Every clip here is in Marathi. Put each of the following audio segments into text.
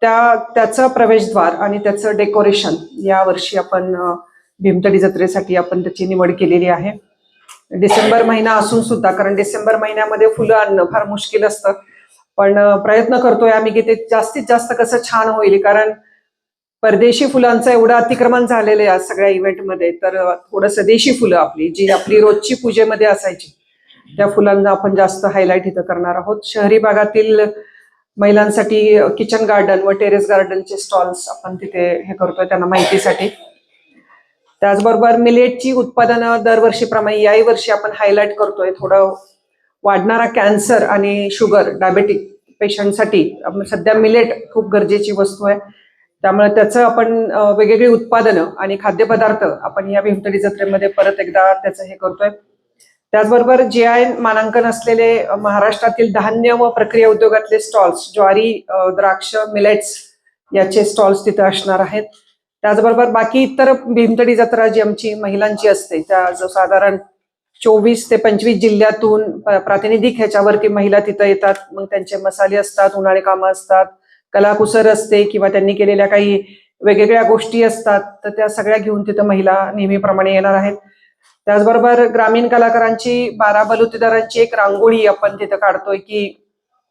त्याचं प्रवेशद्वार आणि त्याचं डेकोरेशन यावर्षी आपण भीमतडी जत्रेसाठी आपण त्याची निवड केलेली आहे. डिसेंबर महिना असून सुद्धा, कारण डिसेंबर महिन्यामध्ये फुलं आणणं फार मुश्किल असतं, पण प्रयत्न करतोय आम्ही की ते जास्तीत जास्त कसं छान होईल. कारण परदेशी फुलांचं एवढं अतिक्रमण झालेलं आहे सगळ्या इव्हेंटमध्ये, तर थोडंसं देशी फुलं आपली जी आपली रोजची पूजेमध्ये असायची त्या फुलांना आपण जास्त हायलाइट इथं करणार आहोत. शहरी भागातील महिलांसाठी किचन गार्डन व टेरेस गार्डनचे स्टॉल्स आपण तिथे हे करतोय त्यांना माहितीसाठी. त्याचबरोबर मिलेटची उत्पादनं दरवर्षीप्रमाणे याही वर्षी आपण हायलाइट करतोय. थोडं वाढणारा कॅन्सर आणि शुगर डायबेटिक पेशंटसाठी सध्या मिलेट खूप गरजेची वस्तू आहे, त्यामुळे त्याचं आपण वेगवेगळी उत्पादनं आणि खाद्यपदार्थ आपण या भीमतडी जत्रेमध्ये परत एकदा त्याचं हे करतोय. त्याचबरोबर GI मानांकन असलेले महाराष्ट्रातील धान्य व प्रक्रिया उद्योगातले स्टॉल्स, ज्वारी, द्राक्ष, मिलेट्स याचे स्टॉल्स तिथे असणार आहेत. त्याचबरोबर बाकी इतर भीमतडी जत्रा जी आमची महिलांची असते, त्या जो साधारण 24 ते 25 जिल्ह्यातून प्रातिनिधिक ह्याच्यावरती महिला तिथं येतात. मग त्यांचे मसाले असतात, उन्हाळी कामं असतात, कलाकुसर असते किंवा त्यांनी केलेल्या काही वेगवेगळ्या गोष्टी असतात, तर त्या सगळ्या घेऊन तिथं महिला नेहमीप्रमाणे येणार आहेत. त्याचबरोबर ग्रामीण कलाकारांची, 12 बलुतेदारांची एक रांगोळी आपण तिथं काढतोय की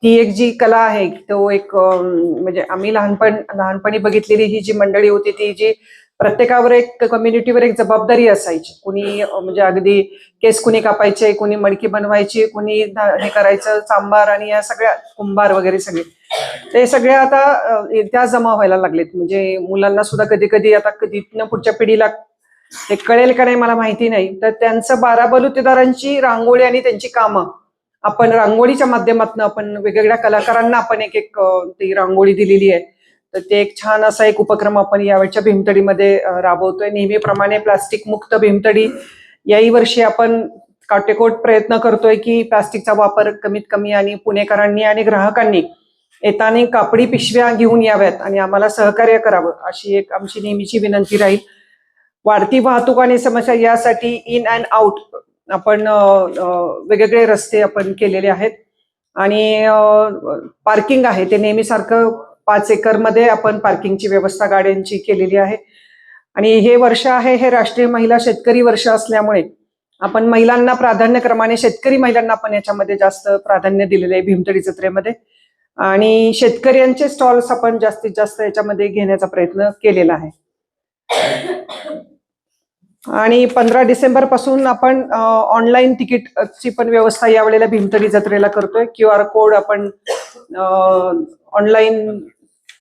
ती एक जी कला आहे, तो एक म्हणजे आम्ही लहानपणी बघितलेली ही जी मंडळी होती ती जी प्रत्येकावर एक कम्युनिटीवर एक जबाबदारी असायची. कुणी म्हणजे अगदी केस कुणी कापायचे, कुणी मडकी बनवायची, कुणी हे करायचं सांबार, आणि या सगळ्या कुंभार वगैरे सगळे ते सगळे आता त्या जमा व्हायला लागलेत. म्हणजे मुलांना सुद्धा कधी कधी आता कधी पुढच्या पिढीला ते कळेल का नाही मला माहिती नाही, तर त्यांचं 12 बलुतेदारांची रांगोळी आणि त्यांची कामं आपण रांगोळीच्या माध्यमातून आपण वेगवेगळ्या कलाकारांना आपण एक ती रांगोळी दिलेली आहे. तर ते एक छान असा एक उपक्रम आपण यावेळच्या भीमतडीमध्ये राबवतोय. नेहमीप्रमाणे प्लास्टिक मुक्त भीमतडी याही वर्षी आपण काटेकोर प्रयत्न करतोय की प्लास्टिकचा वापर कमीत कमी, आणि पुणेकरांनी आणि ग्राहकांनी येताना कापडी पिशव्या घेऊन याव्यात आणि आम्हाला सहकार्य करावं अशी एक आमची नेहमीची विनंती राहील. वाढती वाहतूक आणि समस्या यासाठी इन अँड आउट आपण वेगवेगळे रस्ते आपण केलेले आहेत, आणि पार्किंग आहे ते नेहमीसारखं 5 एकरमध्ये आपण पार्किंगची व्यवस्था गाड्यांची केलेली आहे. आणि हे वर्ष आहे हे राष्ट्रीय महिला शेतकरी वर्ष असल्यामुळे आपण महिलांना प्राधान्यक्रमाने, शेतकरी महिलांना आपण याच्यामध्ये जास्त प्राधान्य दिलेलं आहे भीमतडी जत्रेमध्ये, आणि शेतकऱ्यांचे स्टॉल्स आपण जास्तीत जास्त याच्यामध्ये घेण्याचा प्रयत्न केलेला आहे. आणि 15 डिसेंबर पासून आपण ऑनलाईन तिकीटची पण व्यवस्था यावेळेला भीमतडी जत्रेला करतोय. QR कोड आपण ऑनलाईन